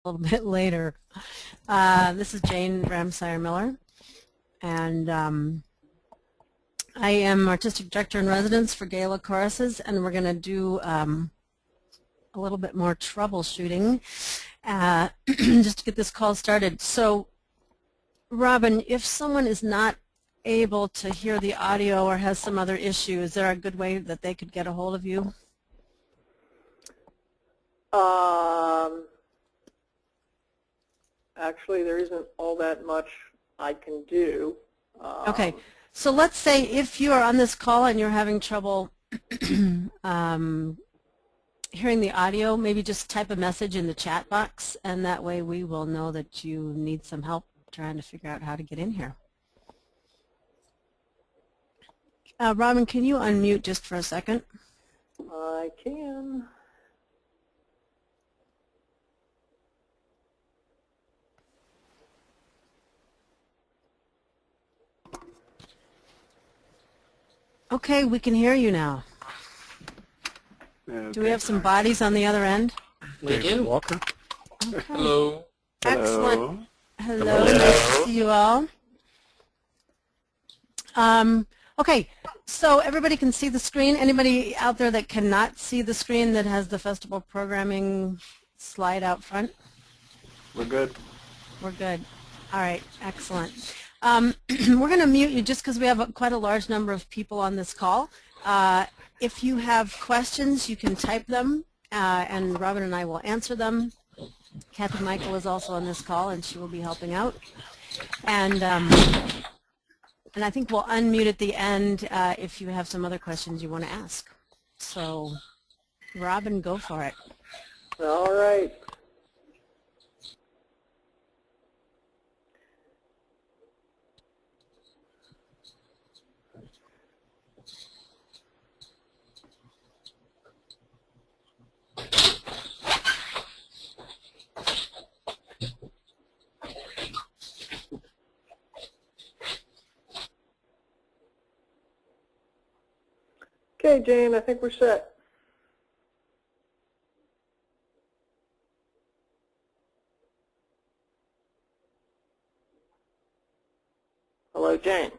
little bit later. This is Jane Ramsire-Miller, and I am Artistic Director in Residence for Gala Choruses, and we're going to do a little bit more troubleshooting just to get this call started. So, Robin, if someone is not able to hear the audio or has some other issue, is there a good way that they could get a hold of you? Actually, there isn't all that much I can do. Okay, so let's say if you are on this call and you're having trouble hearing the audio, maybe just type a message in the chat box, and that way we will know that you need some help trying to figure out how to get in here. Robin, can you unmute just for a second? I can. Okay, we can hear you now. Okay. Do we have some bodies on the other end? We do. Walker. Okay. Hello. Excellent. Hello. Nice to see you all. Okay, so everybody can see the screen. Anybody out there that cannot see the screen that has the festival programming slide out front? We're good. We're good. All right, excellent. We're going to mute you just because we have quite a large number of people on this call. If you have questions, you can type them, and Robin and I will answer them. Kathy Michael is also on this call, and she will be helping out. And I think we'll unmute at the end if you have some other questions you want to ask. So, Robin, go for it. All right. Okay, Jane, I think we're set. Hello, Jane.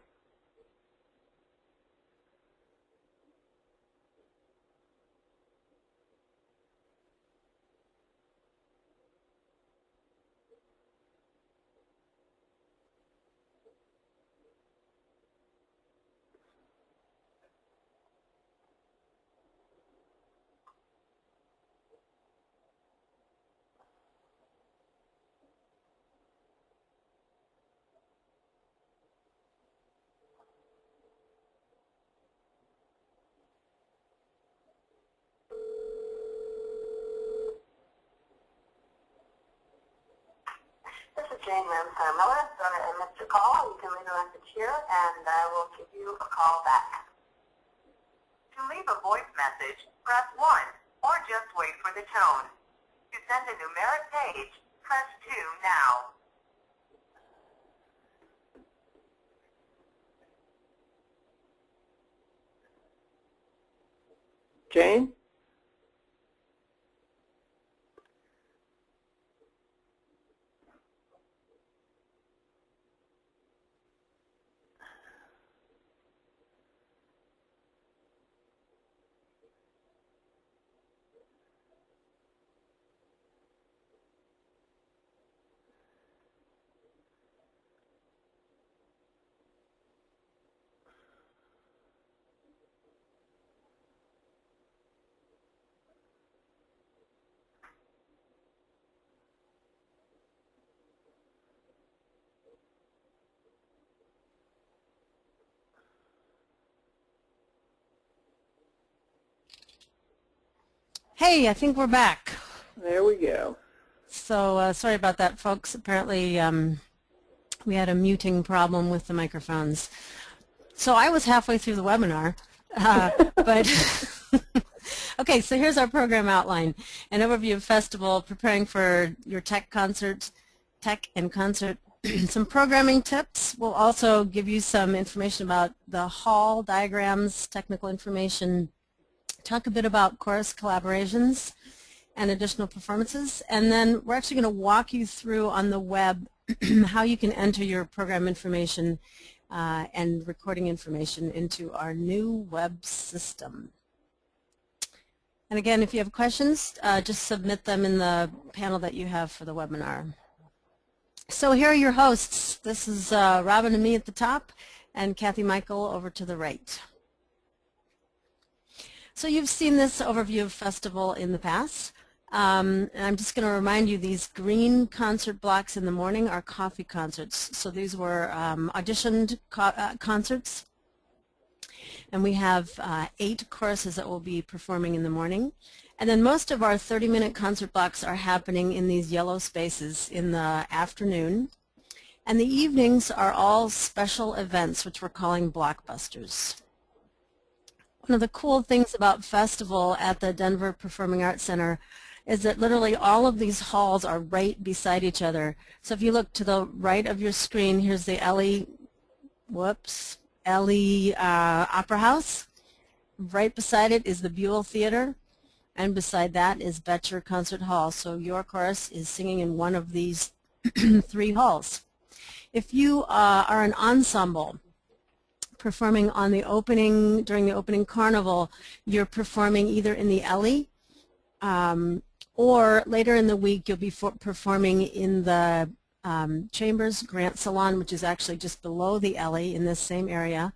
This is Jane Ramsire-Miller. Sorry I missed your call. You can leave a message here, and I will give you a call back. To leave a voice message, press 1, or just wait for the tone. To send a numeric page, press 2 now. Jane? Hey, I think we're back. There we go. So sorry about that, folks. Apparently we had a muting problem with the microphones. So I was halfway through the webinar, but okay, so here's our program outline. An overview of festival, preparing for your tech and concert, some programming tips. We'll also give you some information about the hall, diagrams, technical information, talk a bit about chorus collaborations, and additional performances. And then we're actually going to walk you through on the web how you can enter your program information and recording information into our new web system. And again, if you have questions, just submit them in the panel that you have for the webinar. So here are your hosts. This is Robin and me at the top, and Kathy Michael over to the right. So you've seen this overview of festival in the past. And I'm just going to remind you, these green concert blocks in the morning are coffee concerts. So these were auditioned concerts. And we have 8 choruses that we'll be performing in the morning. And then most of our 30-minute concert blocks are happening in these yellow spaces in the afternoon. And the evenings are all special events, which we're calling blockbusters. One of the cool things about festival at the Denver Performing Arts Center is that literally all of these halls are right beside each other. So if you look to the right of your screen, here's the Ellie Opera House. Right beside it is the Buell Theater, and beside that is Betcher Concert Hall. So your chorus is singing in one of these 3 halls. If you are an ensemble performing on the opening, during the opening carnival, you're performing either in the Ellie or later in the week you'll be performing in the Chambers Grant Salon, which is actually just below the Ellie in this same area,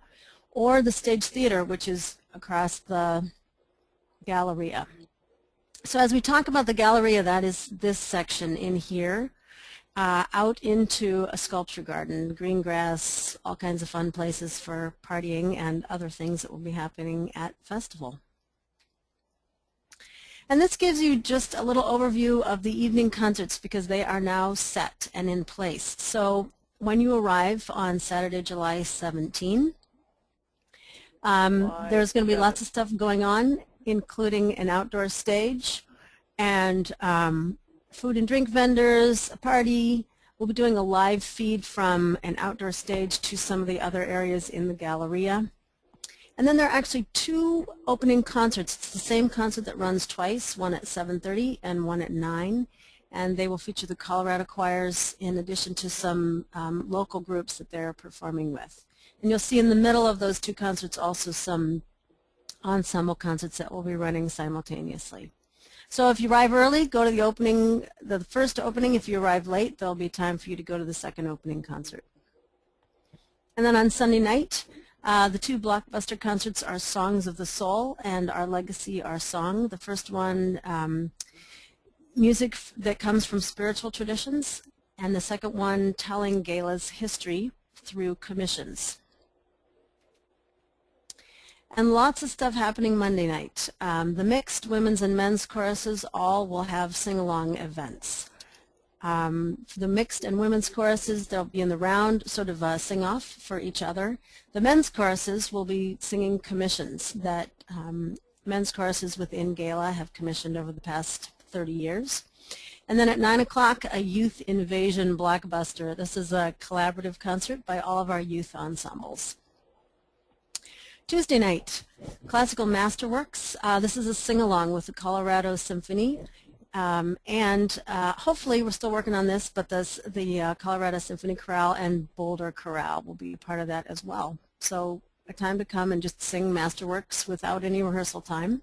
or the Stage Theater, which is across the Galleria. So as we talk about the Galleria, that is this section in here, out into a sculpture garden, green grass, all kinds of fun places for partying and other things that will be happening at festival. And this gives you just a little overview of the evening concerts because they are now set and in place. So when you arrive on Saturday, July 17, there's going to be lots of stuff going on, including an outdoor stage and food and drink vendors, a party. We'll be doing a live feed from an outdoor stage to some of the other areas in the Galleria. And then there are actually 2 opening concerts. It's the same concert that runs twice, one at 7:30 and one at 9. And they will feature the Colorado choirs in addition to some local groups that they're performing with. And you'll see in the middle of those 2 concerts also some ensemble concerts that will be running simultaneously. So if you arrive early, go to the opening, the first opening. If you arrive late, there'll be time for you to go to the second opening concert. And then on Sunday night, the 2 blockbuster concerts are Songs of the Soul and Our Legacy, Our Song. The first one, music that comes from spiritual traditions, and the second one, telling Gala's history through commissions. And lots of stuff happening Monday night. The mixed women's and men's choruses all will have sing-along events. For the mixed and women's choruses, they'll be in the round, sort of sing-off for each other. The men's choruses will be singing commissions that men's choruses within Gala have commissioned over the past 30 years. And then at 9 o'clock, a Youth Invasion blockbuster. This is a collaborative concert by all of our youth ensembles. Tuesday night, Classical Masterworks. This is a sing-along with the Colorado Symphony. Hopefully, we're still working on this, but the Colorado Symphony Chorale and Boulder Chorale will be part of that as well. So a time to come and just sing Masterworks without any rehearsal time.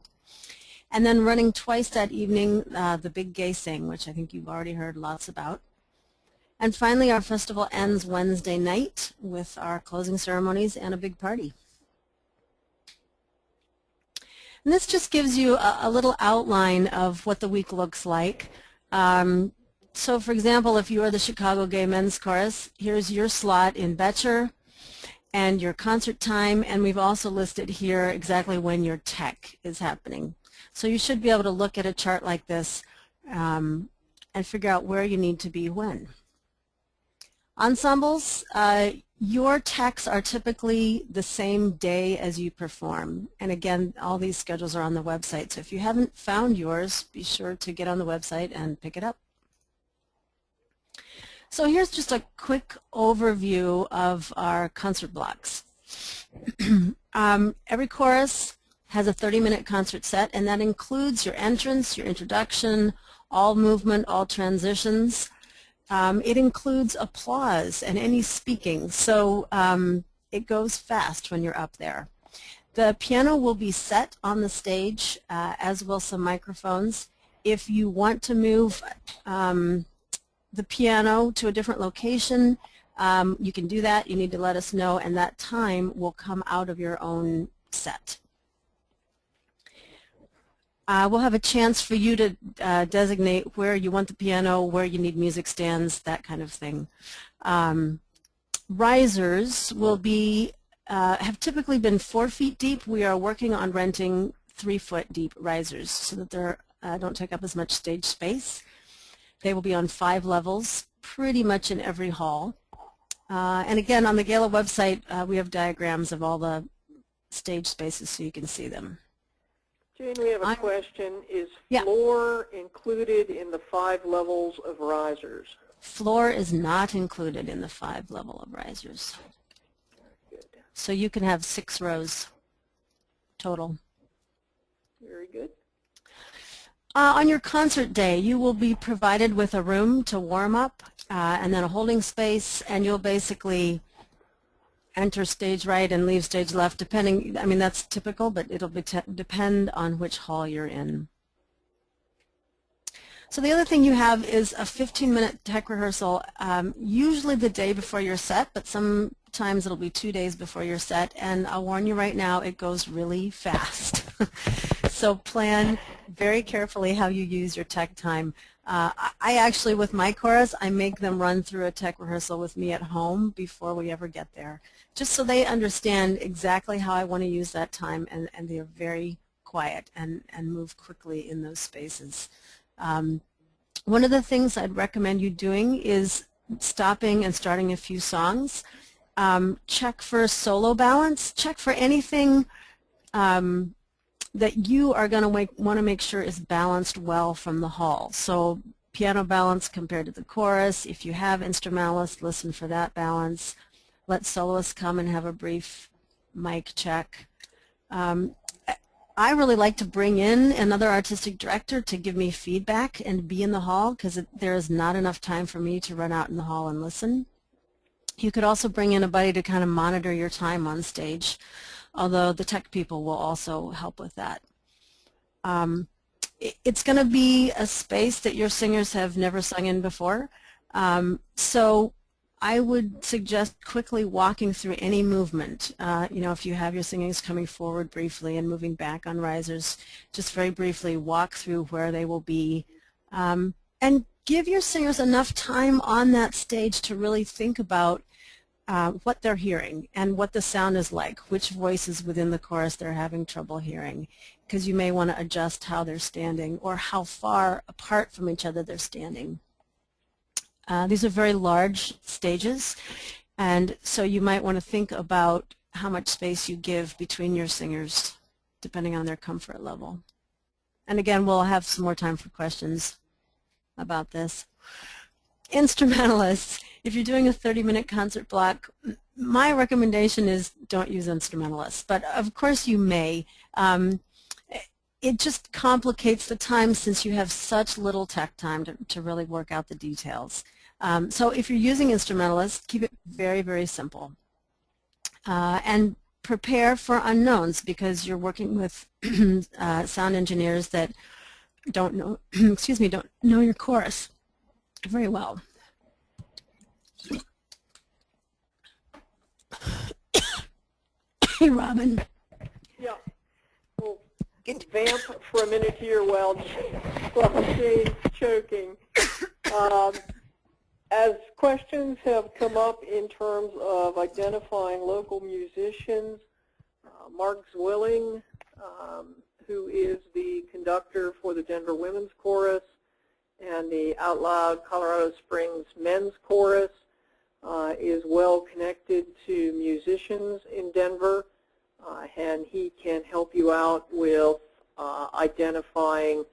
And then running twice that evening, the Big Gay Sing, which I think you've already heard lots about. And finally, our festival ends Wednesday night with our closing ceremonies and a big party. And this just gives you a little outline of what the week looks like. So for example, if you are the Chicago Gay Men's Chorus, here's your slot in Betcher and your concert time, and we've also listed here exactly when your tech is happening. So you should be able to look at a chart like this and figure out where you need to be when. Ensembles, your techs are typically the same day as you perform. And again, all these schedules are on the website. So if you haven't found yours, be sure to get on the website and pick it up. So here's just a quick overview of our concert blocks. Every chorus has a 30-minute concert set, and that includes your entrance, your introduction, all movement, all transitions. It includes applause and any speaking, so it goes fast when you're up there. The piano will be set on the stage, as will some microphones. If you want to move the piano to a different location, you can do that. You need to let us know, and that time will come out of your own set. We'll have a chance for you to designate where you want the piano, where you need music stands, that kind of thing. Risers will be have typically been 4 feet deep. We are working on renting 3-foot deep risers so that they don't take up as much stage space. They will be on 5 levels, pretty much in every hall. And again, on the Gala website, we have diagrams of all the stage spaces so you can see them. Jane, we have a question. Is floor included in the 5 levels of risers? Floor is not included in the 5 level of risers. Good. So you can have 6 rows total. Very good. On your concert day, you will be provided with a room to warm up and then a holding space, and you'll basically enter stage right and leave stage left, depending, I mean, that's typical, but it'll depend on which hall you're in. So the other thing you have is a 15-minute tech rehearsal, usually the day before your set, but sometimes it'll be 2 days before your set, and I'll warn you right now, it goes really fast. So plan very carefully how you use your tech time. I actually, with my chorus, I make them run through a tech rehearsal with me at home before we ever get there, just so they understand exactly how I want to use that time, and they are very quiet and move quickly in those spaces. One of the things I'd recommend you doing is stopping and starting a few songs. Check for solo balance. Check for anything that you are going to want to make sure is balanced well from the hall. So piano balance compared to the chorus. If you have instrumentalists, listen for that balance. Let soloists come and have a brief mic check. I really like to bring in another artistic director to give me feedback and be in the hall, because there is not enough time for me to run out in the hall and listen. You could also bring in a buddy to kind of monitor your time on stage, although the tech people will also help with that. It's going to be a space that your singers have never sung in before, so I would suggest quickly walking through any movement. You know, if you have your singers coming forward briefly and moving back on risers, just very briefly walk through where they will be, and give your singers enough time on that stage to really think about what they're hearing and what the sound is like, which voices within the chorus they're having trouble hearing, because you may want to adjust how they're standing or how far apart from each other they're standing. These are very large stages, and so you might want to think about how much space you give between your singers depending on their comfort level. And again, we'll have some more time for questions about this. Instrumentalists, if you're doing a 30-minute concert block, my recommendation is don't use instrumentalists, but of course you may. It just complicates the time since you have such little tech time to really work out the details. So if you're using instrumentalists, keep it very, very simple. And prepare for unknowns, because you're working with sound engineers that don't know, excuse me, don't know your chorus very well. Hey, Robin. Yeah. Well, vamp for a minute here while Jane's choking. As questions have come up in terms of identifying local musicians, Mark Zwilling, who is the conductor for the Denver Women's Chorus and the Out Loud Colorado Springs Men's Chorus, is well connected to musicians in Denver, and he can help you out with identifying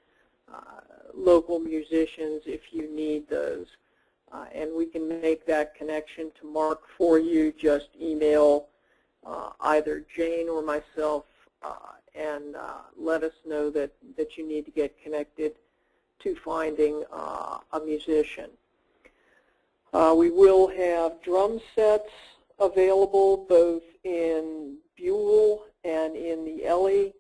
local musicians if you need those. And we can make that connection to Mark for you. Just email either Jane or myself and let us know that you need to get connected to finding a musician. We will have drum sets available both in Buell and in the Ellie.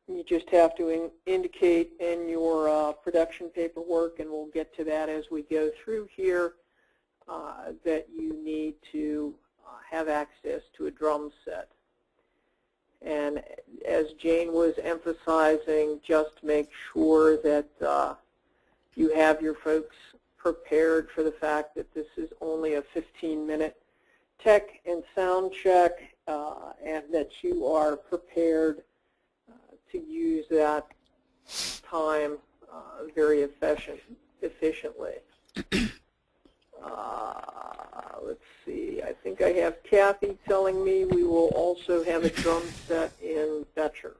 You just have to indicate in your production paperwork, and we'll get to that as we go through here, that you need to have access to a drum set. And as Jane was emphasizing, just make sure that you have your folks prepared for the fact that this is only a 15-minute tech and sound check, and that you are prepared to use that time very efficiently. Let's see, I think I have Kathy telling me we will also have a drum set in Betcher.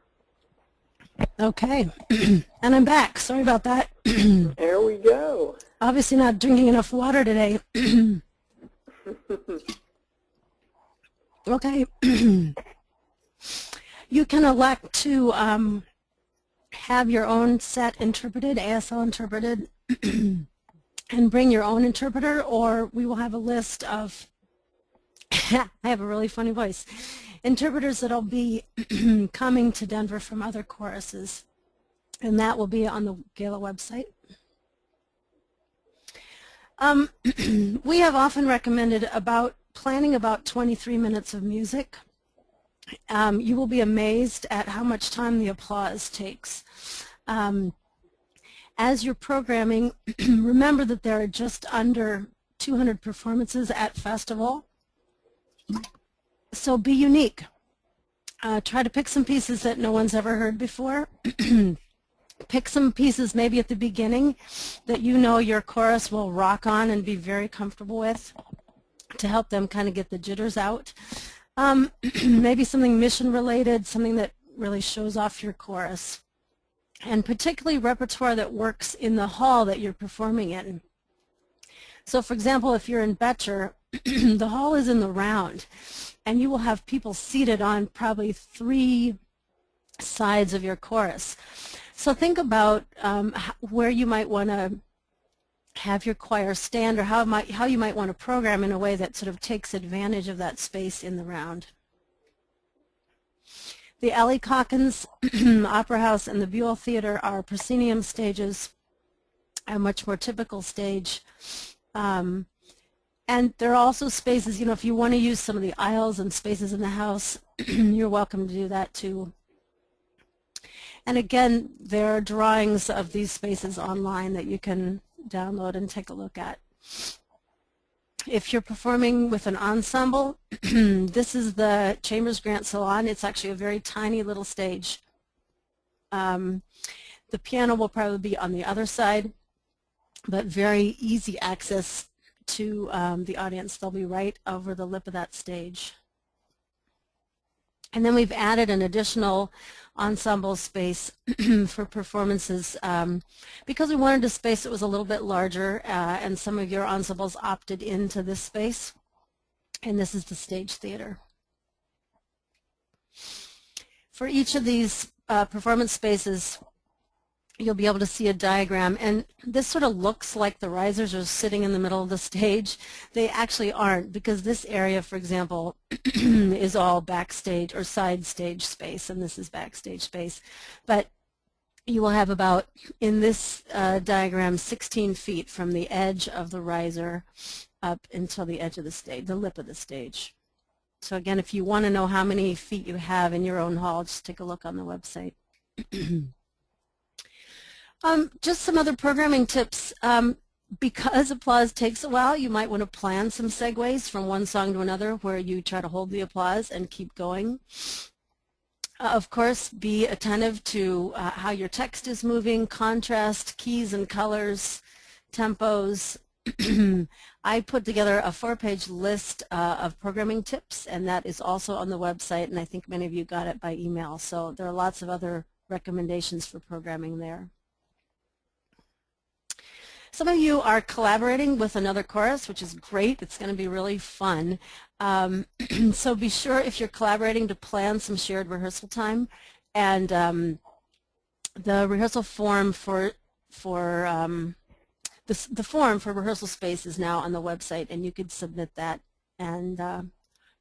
Okay, and I'm back. Sorry about that. There we go. Obviously not drinking enough water today. Okay. You can elect to have your own set interpreted, ASL interpreted, and bring your own interpreter, or we will have a list of, I have a really funny voice, interpreters that will be coming to Denver from other choruses, and that will be on the Gala website. We have often recommended planning about 23 minutes of music. You will be amazed at how much time the applause takes. As you're programming, remember that there are just under 200 performances at festival. So be unique. Try to pick some pieces that no one's ever heard before. Pick some pieces maybe at the beginning that you know your chorus will rock on and be very comfortable with, to help them kind of get the jitters out. Maybe something mission related, something that really shows off your chorus. And particularly repertoire that works in the hall that you're performing in. So for example, if you're in Betcher, the hall is in the round, and you will have people seated on probably 3 sides of your chorus. So think about where you might want to have your choir stand, or how you might want to program in a way that sort of takes advantage of that space in the round. The Ellie Calkins Opera House and the Buell Theater are proscenium stages, a much more typical stage. And there are also spaces, if you want to use some of the aisles and spaces in the house, you're welcome to do that too. And again, there are drawings of these spaces online that you can download and take a look at. If you're performing with an ensemble, this is the Chambers Grant Salon. It's actually a very tiny little stage. The piano will probably be on the other side, but very easy access to the audience. They'll be right over the lip of that stage. And then we've added an additional ensemble space for performances because we wanted a space that was a little bit larger, and some of your ensembles opted into this space. And this is the stage theater. For each of these performance spaces, you'll be able to see a diagram, and this sort of looks like the risers are sitting in the middle of the stage. They actually aren't, because this area, for example, is all backstage or side stage space, and this is backstage space. But you will have about, in this diagram, 16 feet from the edge of the riser up until the edge of the stage, the lip of the stage. So again, if you want to know how many feet you have in your own hall, just take a look on the website. Just some other programming tips. Because applause takes a while, you might want to plan some segues from one song to another where you try to hold the applause and keep going. Of course, be attentive to how your text is moving, contrast, keys and colors, tempos. I put together a 4-page list of programming tips, and that is also on the website, and I think many of you got it by email. So there are lots of other recommendations for programming there. Some of you are collaborating with another chorus, which is great. It's going to be really fun. So be sure, if you're collaborating, to plan some shared rehearsal time. And the rehearsal form the form for rehearsal space is now on the website, and you could submit that and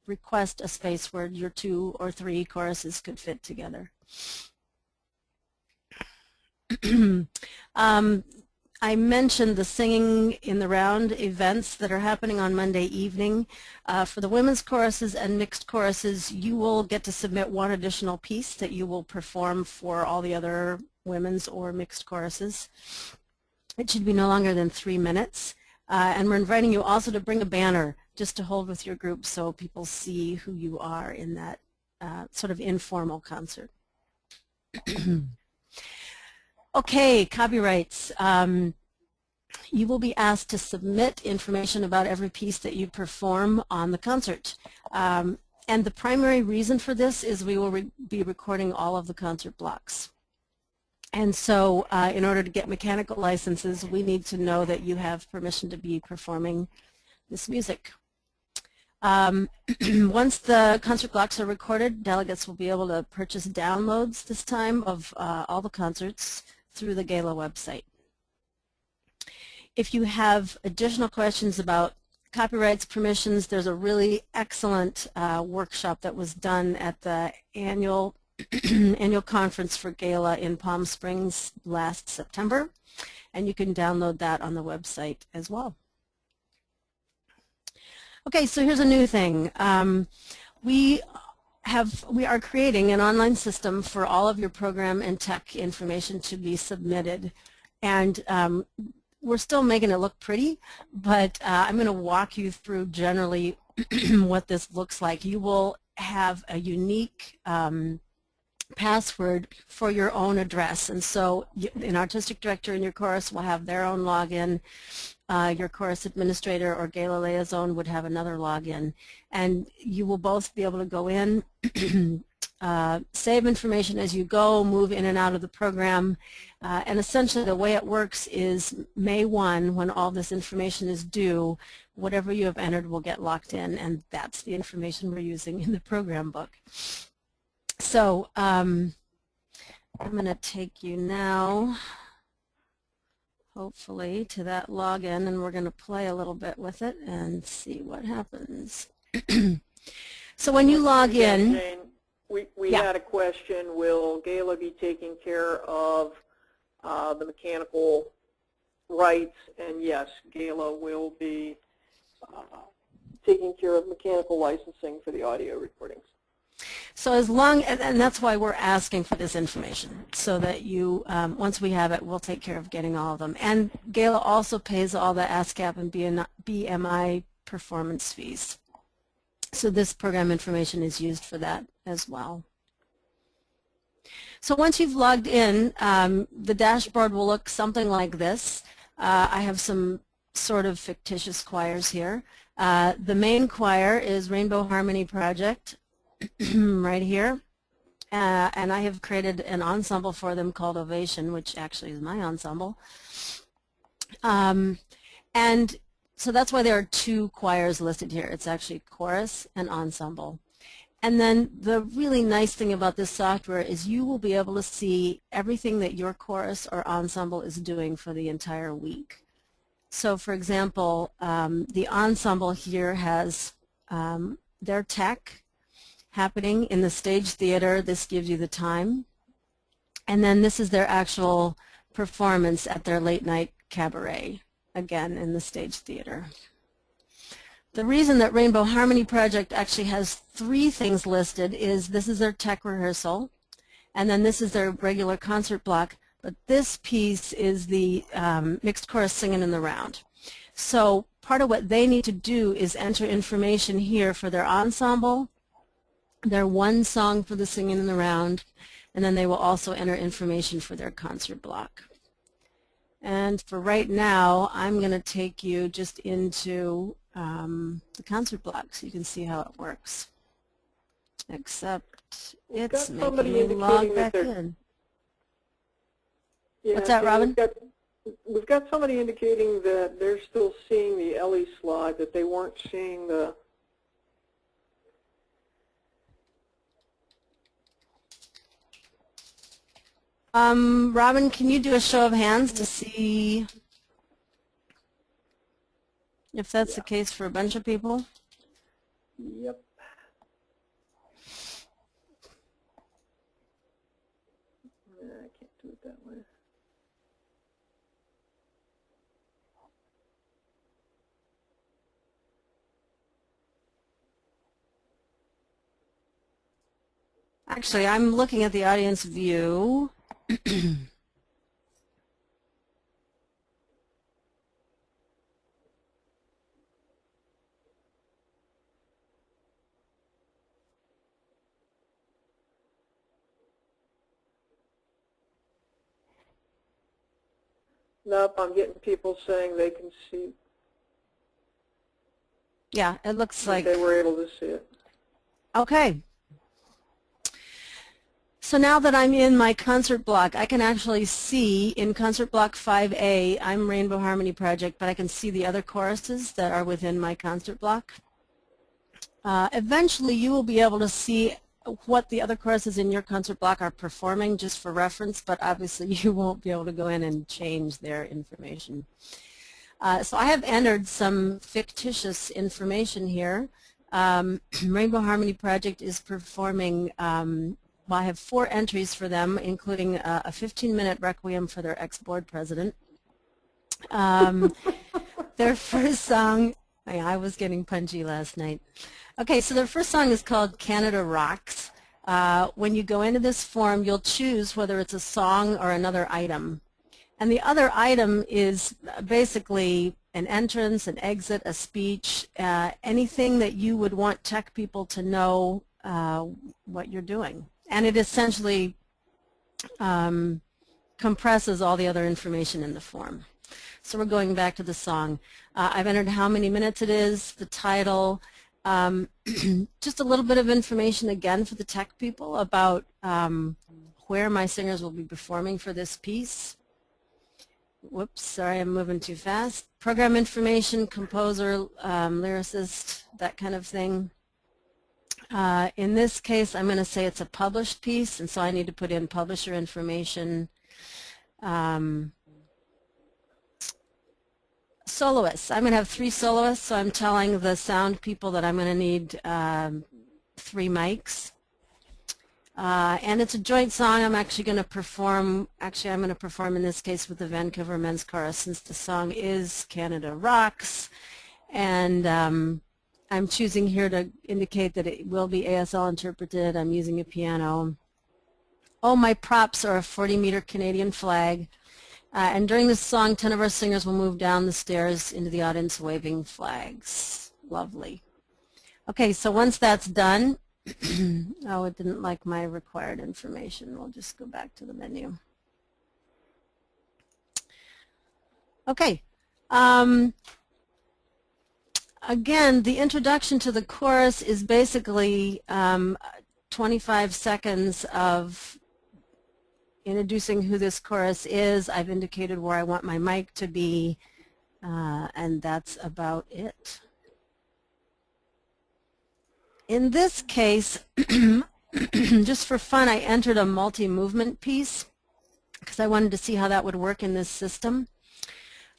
request a space where your 2 or 3 choruses could fit together. I mentioned the Singing in the Round events that are happening on Monday evening. For the women's choruses and mixed choruses, you will get to submit one additional piece that you will perform for all the other women's or mixed choruses. It should be no longer than 3 minutes. And we're inviting you also to bring a banner just to hold with your group so people see who you are in that sort of informal concert. Okay, copyrights. You will be asked to submit information about every piece that you perform on the concert. And the primary reason for this is we will be recording all of the concert blocks. And so in order to get mechanical licenses, we need to know that you have permission to be performing this music. Once the concert blocks are recorded, delegates will be able to purchase downloads this time of all the concerts through the GALA website. If you have additional questions about copyrights, permissions, there's a really excellent workshop that was done at the annual conference for GALA in Palm Springs last September, and you can download that on the website as well. Okay, so here's a new thing. We are creating an online system for all of your program and tech information to be submitted, and we're still making it look pretty, but I'm going to walk you through generally what this looks like. You will have a unique password for your own address, and so an artistic director in your chorus will have their own login. Your chorus administrator or GALA liaison would have another login, and you will both be able to go in, save information as you go, move in and out of the program, and essentially the way it works is May 1, when all this information is due, whatever you have entered will get locked in, and that's the information we're using in the program book. So I'm going to take you now, hopefully, to that login, and we're going to play a little bit with it and see what happens. So when you log in, Jane, we had a question. Will GALA be taking care of the mechanical rights? And yes, GALA will be taking care of mechanical licensing for the audio recordings. so as long, and that's why we're asking for this information, so that you, once we have it, we'll take care of getting all of them. And GALA also pays all the ASCAP and BMI performance fees. So this program information is used for that as well. So once you've logged in, the dashboard will look something like this. I have some sort of fictitious choirs here. The main choir is Rainbow Harmony Project, right here, and I have created an ensemble for them called Ovation, which actually is my ensemble. And so that's why there are 2 choirs listed here. It's actually chorus and ensemble. And then the really nice thing about this software is you will be able to see everything that your chorus or ensemble is doing for the entire week. So for example, the ensemble here has their tech happening in the stage theater. This gives you the time. And then this is their actual performance at their late night cabaret, again in the stage theater. The reason that Rainbow Harmony Project actually has 3 things listed is this is their tech rehearsal, and then this is their regular concert block, but this piece is the mixed chorus singing in the round. So part of what they need to do is enter information here for their ensemble, their 1 song for the singing in the round, and then they will also enter information for their concert block. And for right now, I'm going to take you just into the concert block so you can see how it works. Except it's making me log back in. Yeah, What's that, Robin? We've we've got somebody indicating that they're still seeing the Ellie slide, that they weren't seeing the... Robin, can you do a show of hands to see if that's the case for a bunch of people? Yep. I can't do it that way. Actually, I'm looking at the audience view. Nope, I'm getting people saying they can see. Yeah, it looks like they were able to see it. Okay. So now that I'm in my concert block, I can actually see in concert block 5A, I'm Rainbow Harmony Project, but I can see the other choruses that are within my concert block. Eventually, you will be able to see what the other choruses in your concert block are performing, just for reference, but obviously you won't be able to go in and change their information. So I have entered some fictitious information here. Rainbow Harmony Project is performing, well, I have 4 entries for them, including a 15-minute requiem for their ex-board president. Their first song, I was getting punchy last night. Okay, so their first song is called Canada Rocks. When you go into this form, you'll choose whether it's a song or another item. And the other item is basically an entrance, an exit, a speech, anything that you would want tech people to know what you're doing. And it essentially compresses all the other information in the form. So we're going back to the song. I've entered how many minutes it is, the title, just a little bit of information again for the tech people about where my singers will be performing for this piece. Whoops, sorry, I'm moving too fast. Program information, composer, lyricist, that kind of thing. In this case, I'm going to say it's a published piece, and so I need to put in publisher information. Soloists. I'm going to have 3 soloists, so I'm telling the sound people that I'm going to need 3 mics. And it's a joint song. I'm actually going to perform, I'm going to perform in this case with the Vancouver Men's Chorus, since the song is Canada Rocks. And I'm choosing here to indicate that it will be ASL interpreted. I'm using a piano. All my props are a 40-meter Canadian flag. And during this song, 10 of our singers will move down the stairs into the audience waving flags. Lovely. Okay, so once that's done, oh, it didn't like my required information. We'll just go back to the menu. Okay. Again, the introduction to the chorus is basically 25 seconds of introducing who this chorus is. I've indicated where I want my mic to be, and that's about it. In this case, just for fun, I entered a multi-movement piece because I wanted to see how that would work in this system.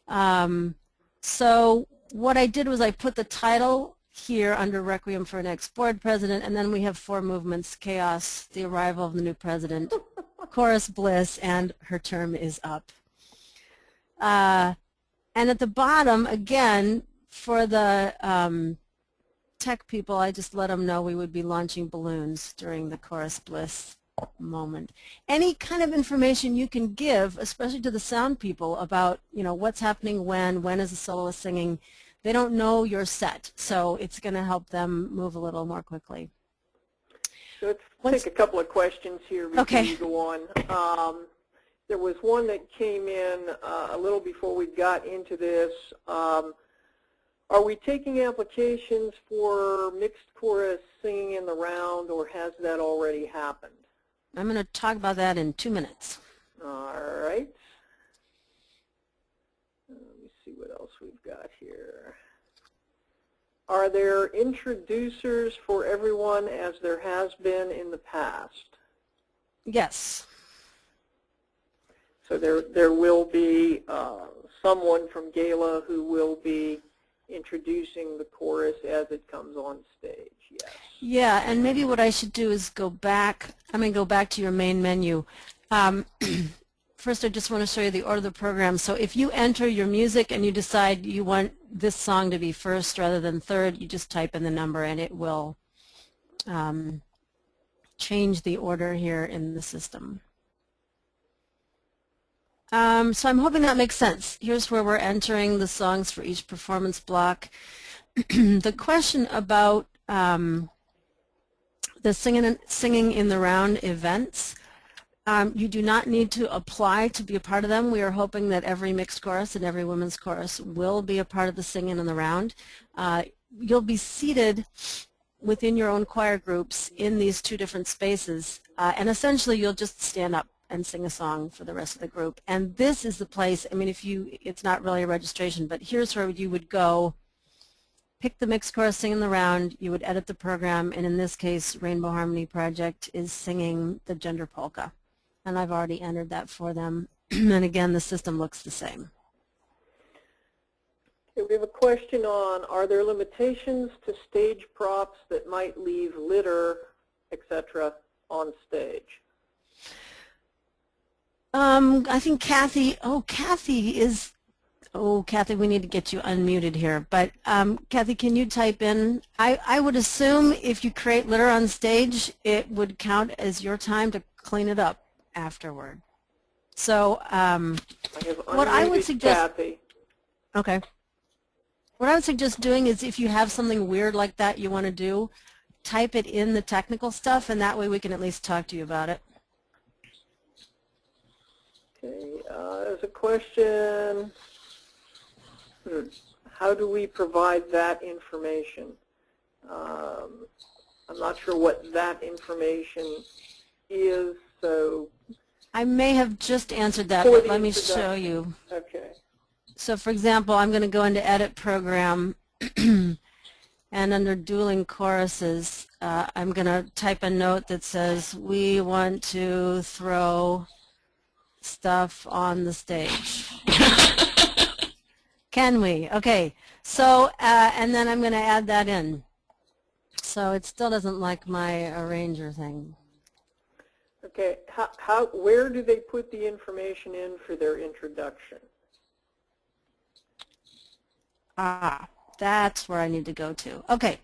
So what I did was I put the title here under Requiem for an Ex-Board President, and then we have 4 movements: Chaos, the arrival of the new president, Chorus Bliss, and her term is up. And at the bottom, again, for the tech people, I just let them know we would be launching balloons during the Chorus Bliss moment. Any kind of information you can give, especially to the sound people, about, you know, what's happening when is the soloist singing. They don't know your set, so it's going to help them move a little more quickly. So let's take a couple of questions here before you go on. There was one that came in a little before we got into this. Are we taking applications for mixed chorus singing in the round, or has that already happened? I'm going to talk about that in 2 minutes. All right. me see what else we've got here. Are there introducers for everyone as there has been in the past? Yes. So there will be someone from Gala who will be introducing the chorus as it comes on stage, yes. Yeah, and maybe what I should do is go back to your main menu. First, I just want to show you the order of the program. So if you enter your music and you decide you want this song to be first rather than third, you just type in the number and it will change the order here in the system. So I'm hoping that makes sense. Here's where we're entering the songs for each performance block. The question about the singing in the round events, you do not need to apply to be a part of them. We are hoping that every mixed chorus and every women's chorus will be a part of the singing in the round. You'll be seated within your own choir groups in these two different spaces, and essentially you'll just stand up and sing a song for the rest of the group. And this is the place, I mean, it's not really a registration, but here's where you would go, pick the mixed chorus, sing in the round, you would edit the program, and in this case, Rainbow Harmony Project is singing the Gender Polka. And I've already entered that for them. And again, the system looks the same. Okay, we have a question on, are there limitations to stage props that might leave litter, etc., on stage? I think Kathy, Kathy, we need to get you unmuted here. But Kathy, can you type in, I would assume if you create litter on stage, it would count as your time to clean it up afterward. So what I would suggest, Kathy. okay, what I would suggest doing is if you have something weird like that you want to do, type it in the technical stuff, and that way we can at least talk to you about it. Okay, there's a question, how do we provide that information? I'm not sure what that information is, so... I may have just answered that, but let me show you. Okay. So for example, I'm going to go into Edit Program, and under Dueling Choruses, I'm going to type a note that says, we want to throw stuff on the stage. Can we? Okay. So, and then I'm going to add that in. So it still doesn't like my arranger thing. Okay. Where do they put the information in for their introduction? That's where I need to go to. Okay.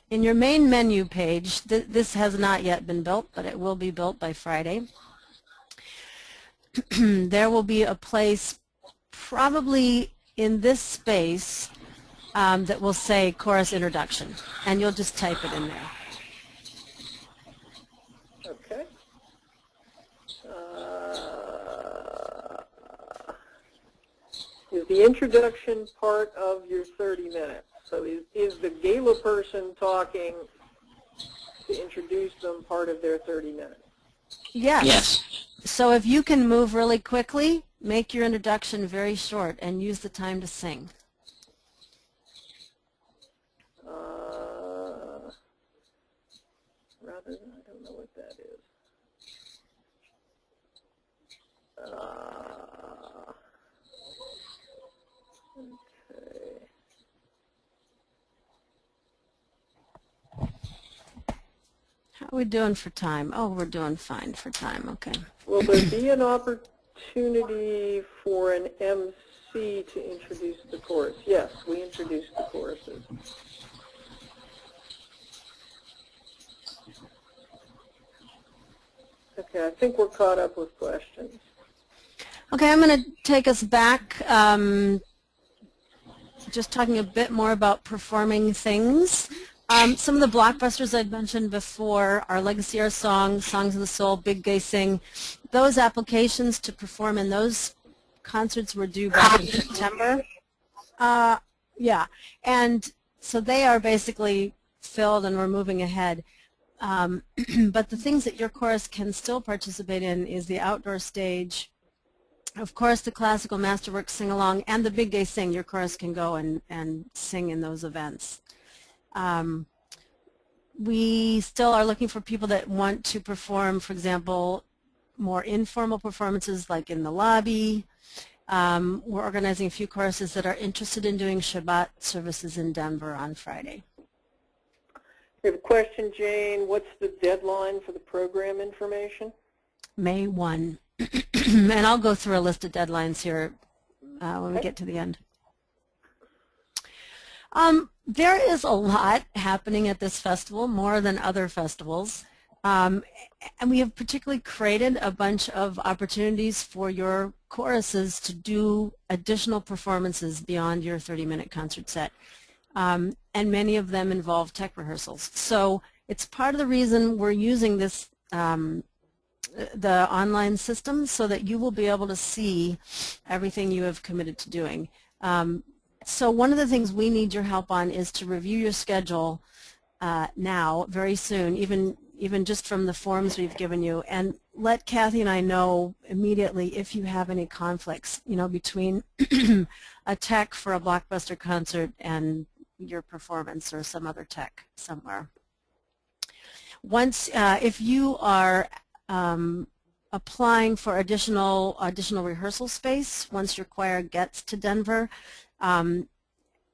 In your main menu page, this has not yet been built, but it will be built by Friday. There will be a place probably in this space that will say Chorus Introduction, and you'll just type it in there. Okay. Is the introduction part of your 30 minutes? So is the Gala person talking to introduce them part of their 30 minutes? Yes. Yes. So if you can move really quickly, make your introduction very short and use the time to sing. Rather than, I don't know what that is. Okay. How are we doing for time? Oh, we're doing fine for time. Okay. Will there be an opportunity for an MC to introduce the chorus? Yes, we introduce the choruses. Okay, I think we're caught up with questions. Okay, I'm going to take us back, just talking a bit more about performing things. Some of the blockbusters I'd mentioned before are Legacy Our Song, Songs of the Soul, Big Gay Sing. Those applications to perform in those concerts were due back in September. Yeah, and so they are basically filled and we're moving ahead. But the things that your chorus can still participate in is the outdoor stage, Of course, the classical masterwork sing-along and the Big Gay Sing, your chorus can go and sing in those events. We still are looking for people that want to perform, for example, more informal performances like in the lobby. We're organizing a few choruses that are interested in doing Shabbat services in Denver on Friday. We have a question, Jane. What's the deadline for the program information? May 1. And I'll go through a list of deadlines here when we get to the end. There is a lot happening at this festival, more than other festivals. And we have particularly created a bunch of opportunities for your choruses to do additional performances beyond your 30-minute concert set. And many of them involve tech rehearsals. So it's part of the reason we're using this, the online system, so that you will be able to see everything you have committed to doing. So one of the things we need your help on is to review your schedule now, very soon, even just from the forms we've given you, and let Kathy and I know immediately if you have any conflicts, you know, between a tech for a Blockbuster concert and your performance or some other tech somewhere. Once, if you are applying for additional rehearsal space, once your choir gets to Denver,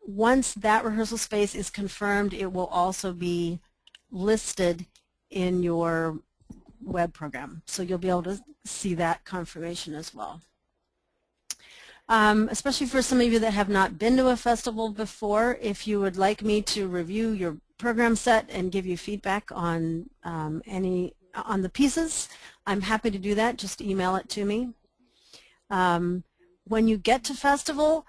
once that rehearsal space is confirmed, it will also be listed in your web program. So you'll be able to see that confirmation as well. Especially for some of you that have not been to a festival before, if you would like me to review your program set and give you feedback on on the pieces, I'm happy to do that. Just email it to me. When you get to festival,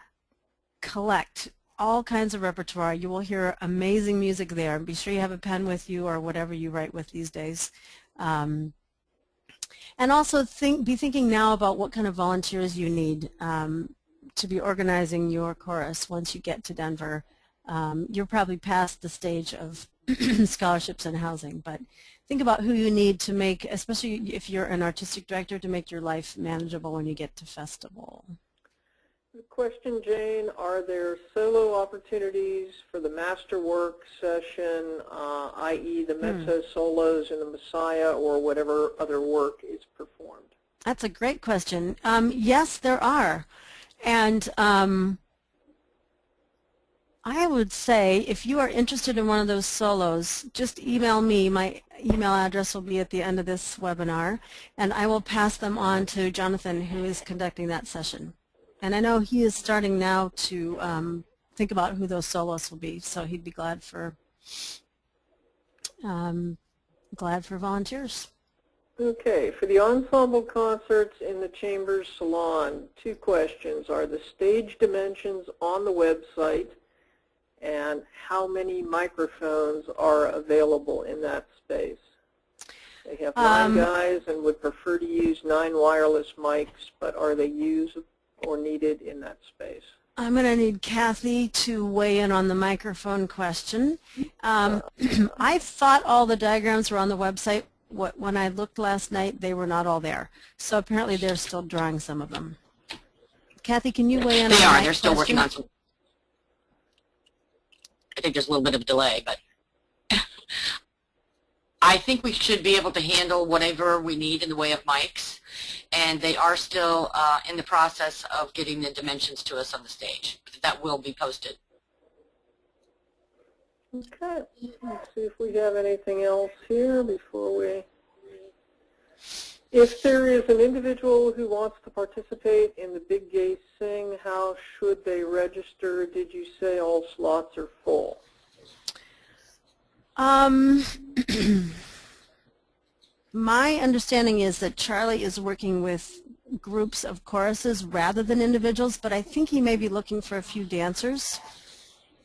collect all kinds of repertoire. You will hear amazing music there. Be sure you have a pen with you or whatever you write with these days. And also be thinking now about what kind of volunteers you need to be organizing your chorus once you get to Denver. You're probably past the stage of scholarships and housing, but think about who you need to make, especially if you're an artistic director, to make your life manageable when you get to festival. Question, Jane, are there solo opportunities for the masterwork session, i.e. the mezzo solos in the Messiah or whatever other work is performed? That's a great question. Yes, there are. And I would say if you are interested in one of those solos, just email me. My email address will be at the end of this webinar, and I will pass them on to Jonathan, who is conducting that session. And I know he is starting now to think about who those solos will be, so he'd be glad for volunteers. Okay, for the ensemble concerts in the Chambers Salon, 2 questions. Are the stage dimensions on the website, and how many microphones are available in that space? They have 9 guys and would prefer to use 9 wireless mics, but are they used or needed in that space? I'm going to need Kathy to weigh in on the microphone question. I thought all the diagrams were on the website. When I looked last night, they were not all there. So apparently they're still drawing some of them. Kathy, can you weigh in on They the are. They're still working question? on some. I think there's a little bit of a delay, but I think we should be able to handle whatever we need in the way of mics, and they are still in the process of getting the dimensions to us on the stage. That will be posted. Okay, let's see if we have anything else here before we... If there is an individual who wants to participate in the Big Gay Sing, how should they register? Did you say all slots are full? My understanding is that Charlie is working with groups of choruses rather than individuals, but I think he may be looking for a few dancers.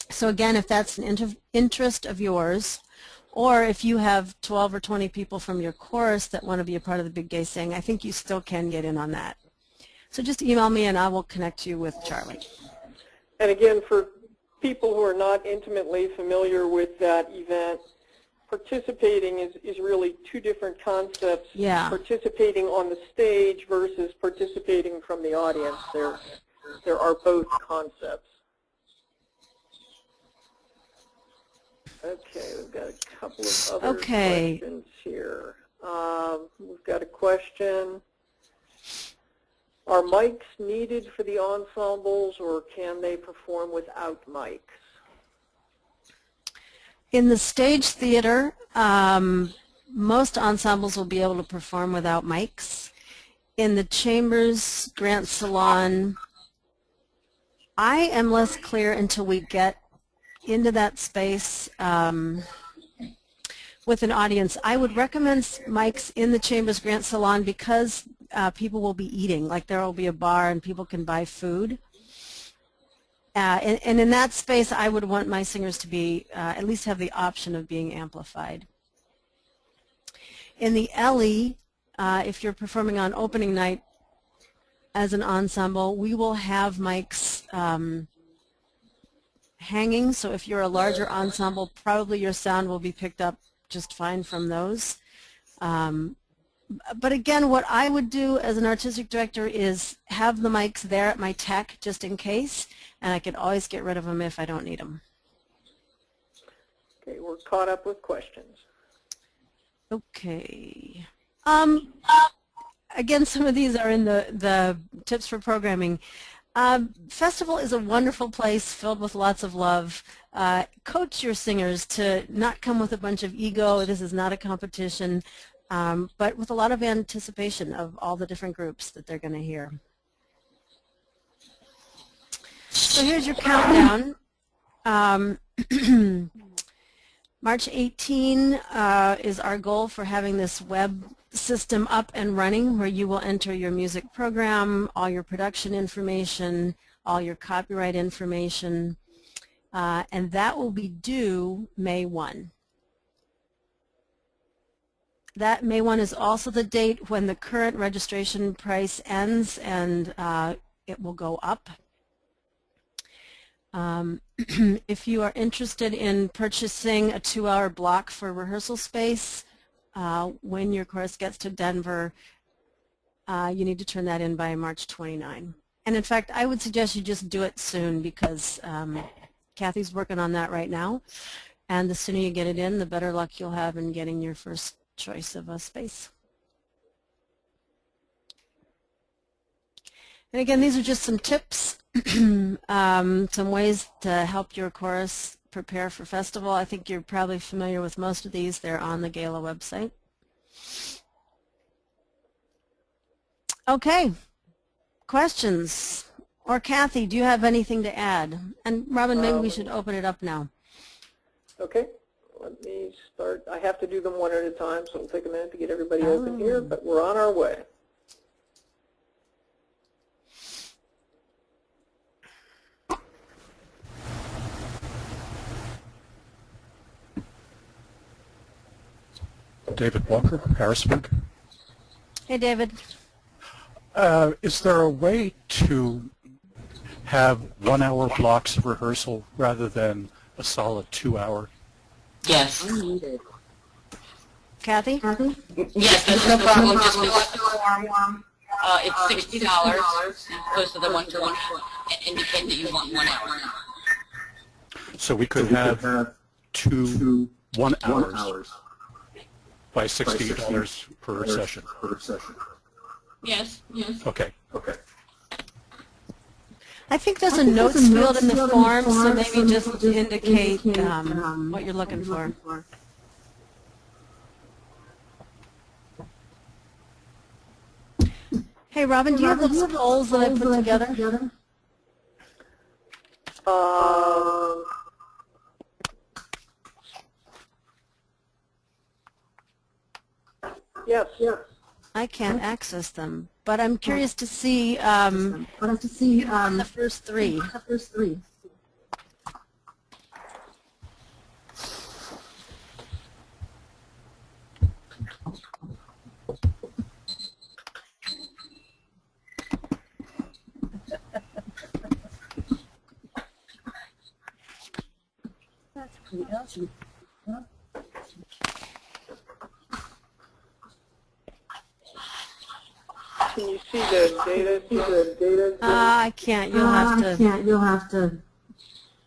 So again, if that's an interest of yours, or if you have 12 or 20 people from your chorus that want to be a part of the Big Gay Sing, I think you still can get in on that. So just email me and I will connect you with Charlie. And again, for people who are not intimately familiar with that event, participating is really two different concepts. Yeah. Participating on the stage versus participating from the audience. There are both concepts. Okay, we've got a couple of other questions here. We've got a question. Are mics needed for the ensembles, or can they perform without mics? In the stage theater, most ensembles will be able to perform without mics. In the chambers, Grant Salon, I am less clear until we get into that space with an audience. I would recommend mics in the chambers, Grant Salon, because people will be eating. Like there will be a bar and people can buy food. And in that space, I would want my singers to be at least have the option of being amplified. In the LE, if you're performing on opening night as an ensemble, we will have mics hanging. So if you're a larger ensemble, probably your sound will be picked up just fine from those. But again, what I would do as an artistic director is have the mics there at my tech just in case, and I could always get rid of them if I don't need them. Okay, we're caught up with questions. Okay. Again, some of these are in the tips for programming. Festival is a wonderful place filled with lots of love. Coach your singers to not come with a bunch of ego. This is not a competition. But with a lot of anticipation of all the different groups that they're going to hear. So here's your countdown. March 18 is our goal for having this web system up and running, where you will enter your music program, all your production information, all your copyright information, and that will be due May 1. That May 1 is also the date when the current registration price ends, and it will go up. If you are interested in purchasing a 2-hour block for rehearsal space, when your chorus gets to Denver, you need to turn that in by March 29. And in fact, I would suggest you just do it soon, because Kathy's working on that right now, and the sooner you get it in, the better luck you'll have in getting your first choice of a space. And again, these are just some tips, some ways to help your chorus prepare for festival. I think you're probably familiar with most of these. They're on the Gala website. Okay, questions? Or Kathy, do you have anything to add? And Robin, maybe we should open it up now. Okay, let me start. I have to do them one at a time, so it'll take a minute to get everybody open here, but we're on our way. David Walker, Harrisburg. Hey, David. Is there a way to have 1-hour blocks of rehearsal rather than a solid 2-hour? Yes. Kathy? Yes, that's no problem. Just fill out the form. It's $60 opposed to the 120, and indicate that you want 1 hour. So we could have 2 1-hours by $60 per session. Yes, yes. Okay. I think there's a notes field in the form, so maybe just indicate what you're looking for. Hey, Robin, do you have those polls that I put together? Yes. I can't access them, but I'm curious to see the first three. That's pretty awesome. see the data? I can't. You'll have to.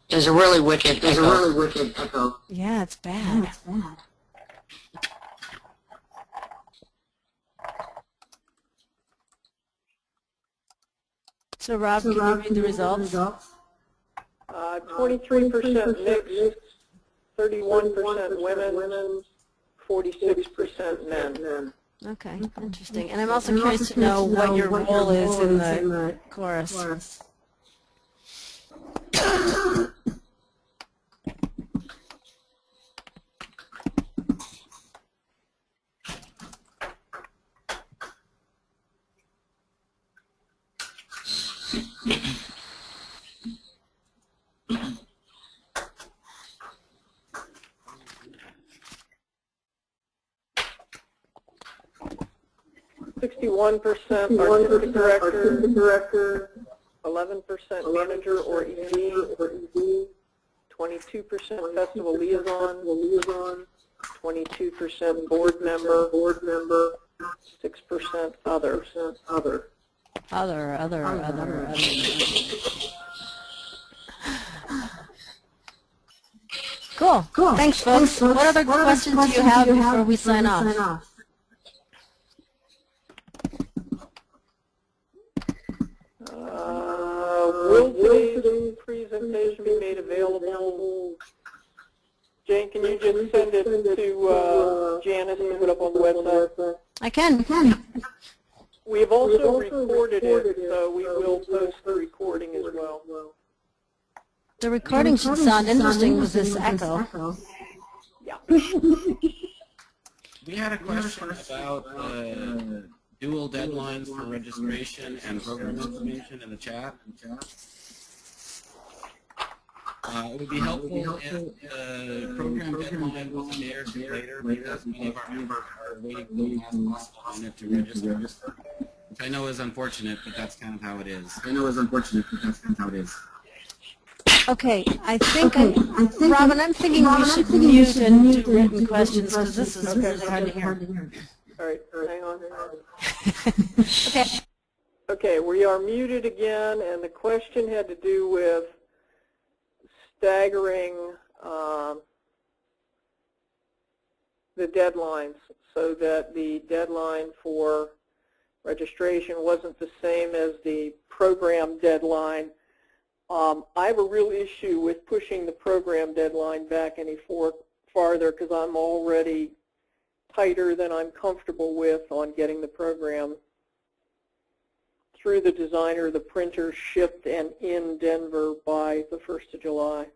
There's a really wicked echo. Yeah, it's bad. So Rob, can you read the results? 23% mixed, 31% women, 46% men. Okay, interesting. And I'm also curious to know what your role is in the chorus. 61% artistic director, 11% manager or ED, 22% festival liaison, 22% board member, 6% other. Other. Cool. Thanks, folks. What other questions do you have before we sign off? Will today's presentation be made available? Jane, can you just send it to Janice and put it up on the website? I can. We've also recorded it, so we will post the recording as well. The recording should sound interesting with this echo. Yeah. We had a question about dual deadlines for registration and program information in the chat. It would be helpful if the program deadline was a day or two later, because many of our members are waiting for the last possible minute to register, which I know is unfortunate, but that's kind of how it is. Okay, I think, Robin, I'm thinking we should mute and do written questions because this is really hard to hear. All right, hang on. Okay. Okay, we are muted again, and the question had to do with staggering the deadlines so that the deadline for registration wasn't the same as the program deadline. I have a real issue with pushing the program deadline back any farther because I'm already tighter than I'm comfortable with on getting the program through the designer, the printer, shipped, and in Denver by the 1st of July.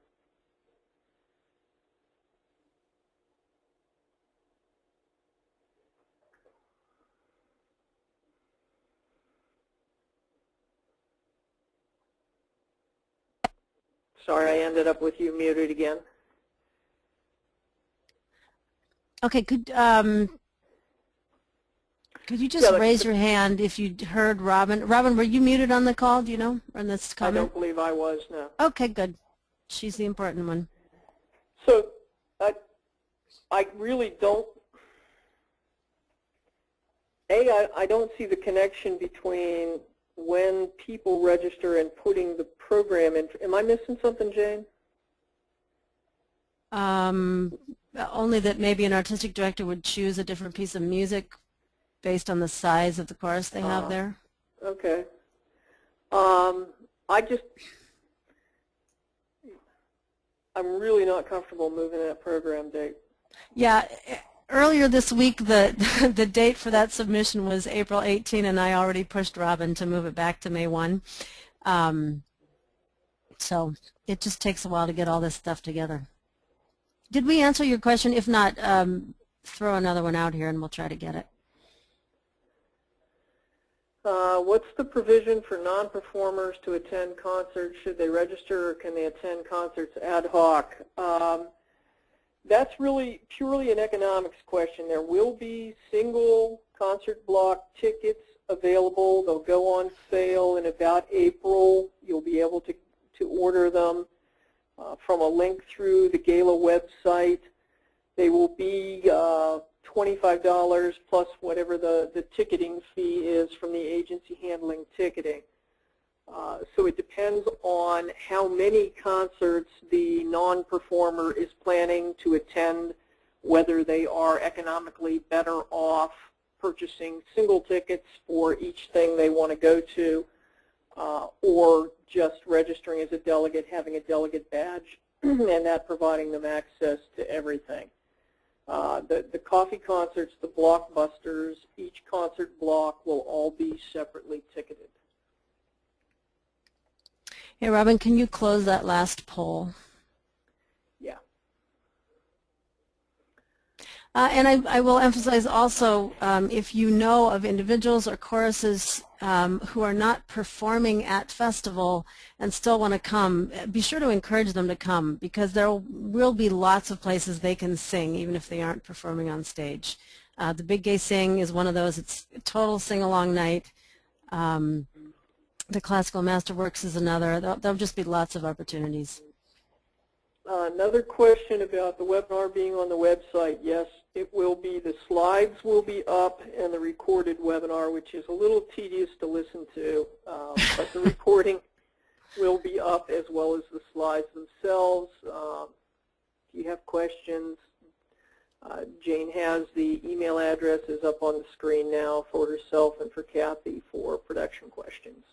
Sorry, I ended up with you muted again. Okay, could you just raise your hand if you heard Robin? Robin, were you muted on the call? Do you know? On this comment? I don't believe I was, no. Okay, good. She's the important one. So I really don't. I don't see the connection between when people register and putting the program in. Am I missing something, Jane? Only that maybe an artistic director would choose a different piece of music based on the size of the chorus they have there. Okay. I'm really not comfortable moving that program date. Yeah. Earlier this week, the date for that submission was April 18, and I already pushed Robin to move it back to May 1. So it just takes a while to get all this stuff together. Did we answer your question? If not, throw another one out here, and we'll try to get it. What's the provision for non-performers to attend concerts? Should they register, or can they attend concerts ad hoc? That's really purely an economics question. There will be single concert block tickets available. They'll go on sale in about April. You'll be able to order them from a link through the Gala website. They will be $25 plus whatever the ticketing fee is from the agency handling ticketing. So it depends on how many concerts the non-performer is planning to attend, whether they are economically better off purchasing single tickets for each thing they want to go to, or just registering as a delegate, having a delegate badge, and that providing them access to everything. The coffee concerts, the blockbusters, each concert block will all be separately ticketed. Hey, Robin, can you close that last poll? Yeah. And I will emphasize also, if you know of individuals or choruses who are not performing at festival and still want to come, be sure to encourage them to come, because there will be lots of places they can sing even if they aren't performing on stage. The Big Gay Sing is one of those. It's a total sing-along night. The Classical Masterworks is another. There'll just be lots of opportunities. Another question about the webinar being on the website. Yes, it will be. The slides will be up, and the recorded webinar, which is a little tedious to listen to, but the recording will be up as well as the slides themselves. If you have questions, Jane has the email addresses up on the screen now for herself and for Kathy for production questions.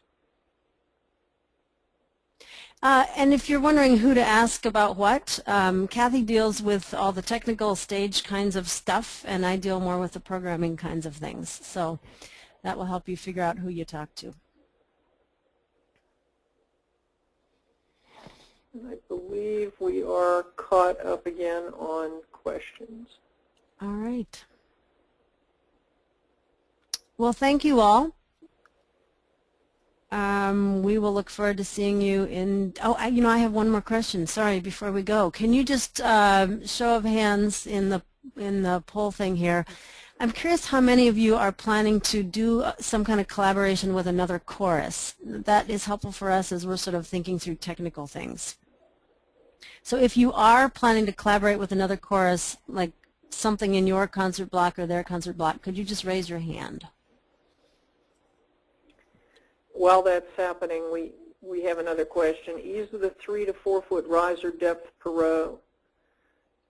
And if you're wondering who to ask about what, Kathy deals with all the technical stage kinds of stuff, and I deal more with the programming kinds of things. So that will help you figure out who you talk to. I believe we are caught up again on questions. All right. Well, thank you all. We will look forward to seeing you in, I have one more question. Sorry, before we go. Can you just, show of hands in the poll thing here. I'm curious how many of you are planning to do some kind of collaboration with another chorus. That is helpful for us as we're sort of thinking through technical things. So if you are planning to collaborate with another chorus, like something in your concert block or their concert block, could you just raise your hand? While that's happening, we have another question. Ease of the 3 to 4 foot riser depth per row,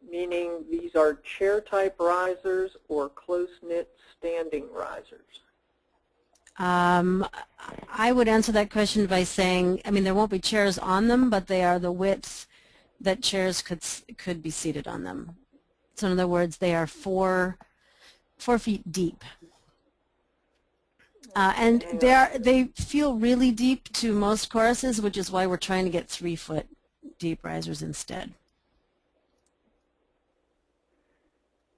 meaning these are chair type risers or close-knit standing risers? I would answer that question by saying, there won't be chairs on them, but they are the width that chairs could be seated on them. So in other words, they are 4 feet deep. And they feel really deep to most choruses, which is why we're trying to get 3 foot deep risers instead.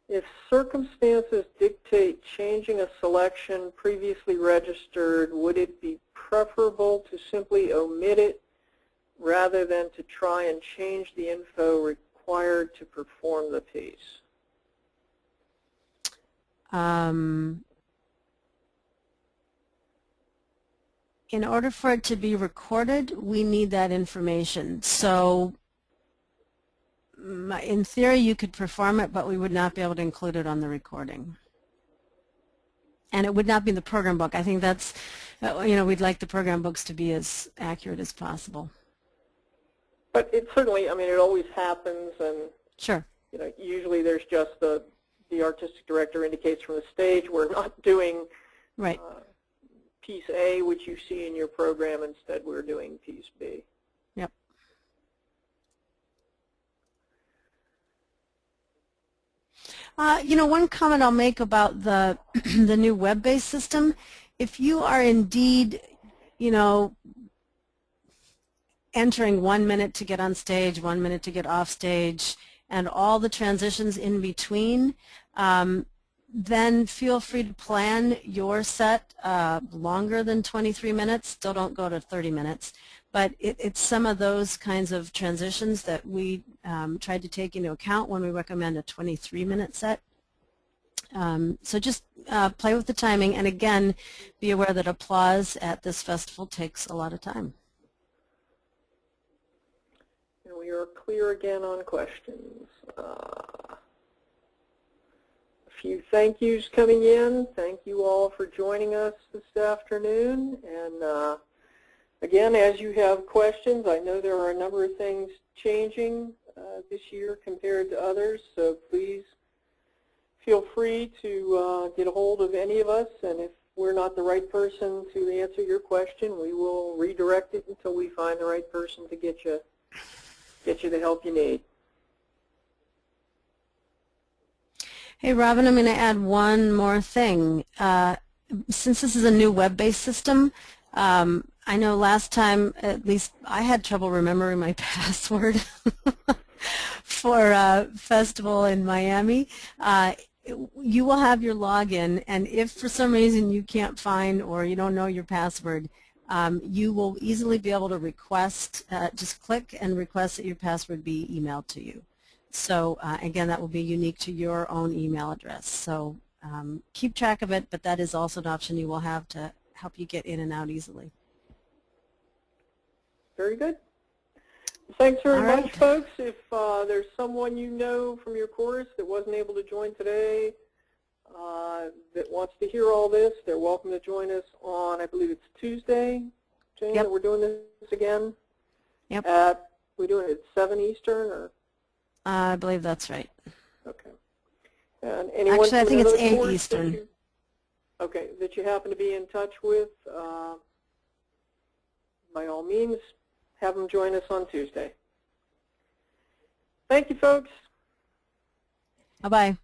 If circumstances dictate changing a selection previously registered, would it be preferable to simply omit it rather than to try and change the info required to perform the piece? In order for it to be recorded, we need that information. So in theory, you could perform it, but we would not be able to include it on the recording. And it would not be in the program book. I think that's, we'd like the program books to be as accurate as possible. But it certainly, it always happens, and sure. Usually there's just the artistic director indicates from the stage, we're not doing right. Piece A, which you see in your program. Instead, we're doing Piece B. Yep. One comment I'll make about the the new web-based system, if you are indeed, entering 1 minute to get on stage, 1 minute to get off stage, and all the transitions in between, then feel free to plan your set longer than 23 minutes. Still don't go to 30 minutes. But it's some of those kinds of transitions that we tried to take into account when we recommend a 23-minute set. So just play with the timing, and again, be aware that applause at this festival takes a lot of time. And we are clear again on questions. A few thank yous coming in. Thank you all for joining us this afternoon. And again, as you have questions, I know there are a number of things changing this year compared to others, so please feel free to get a hold of any of us, and if we're not the right person to answer your question, we will redirect it until we find the right person to get you the help you need. Hey, Robin, I'm going to add one more thing. Since this is a new web-based system, I know last time, at least I had trouble remembering my password for a festival in Miami. You will have your login, and if for some reason you can't find or you don't know your password, you will easily be able to request, just click and request that your password be emailed to you. So again, that will be unique to your own email address. So keep track of it, but that is also an option you will have to help you get in and out easily. Very good. Thanks very All much, right. folks. If there's someone you know from your course that wasn't able to join today that wants to hear all this, they're welcome to join us on, I believe it's Tuesday, Jane, Yep. that we're doing this again. Yep. We're doing it at 7 Eastern, or? I believe that's right. Okay. And anyone Actually, I from think it's another 8 course Eastern. that you happen to be in touch with, by all means, have them join us on Tuesday. Thank you, folks. Bye-bye.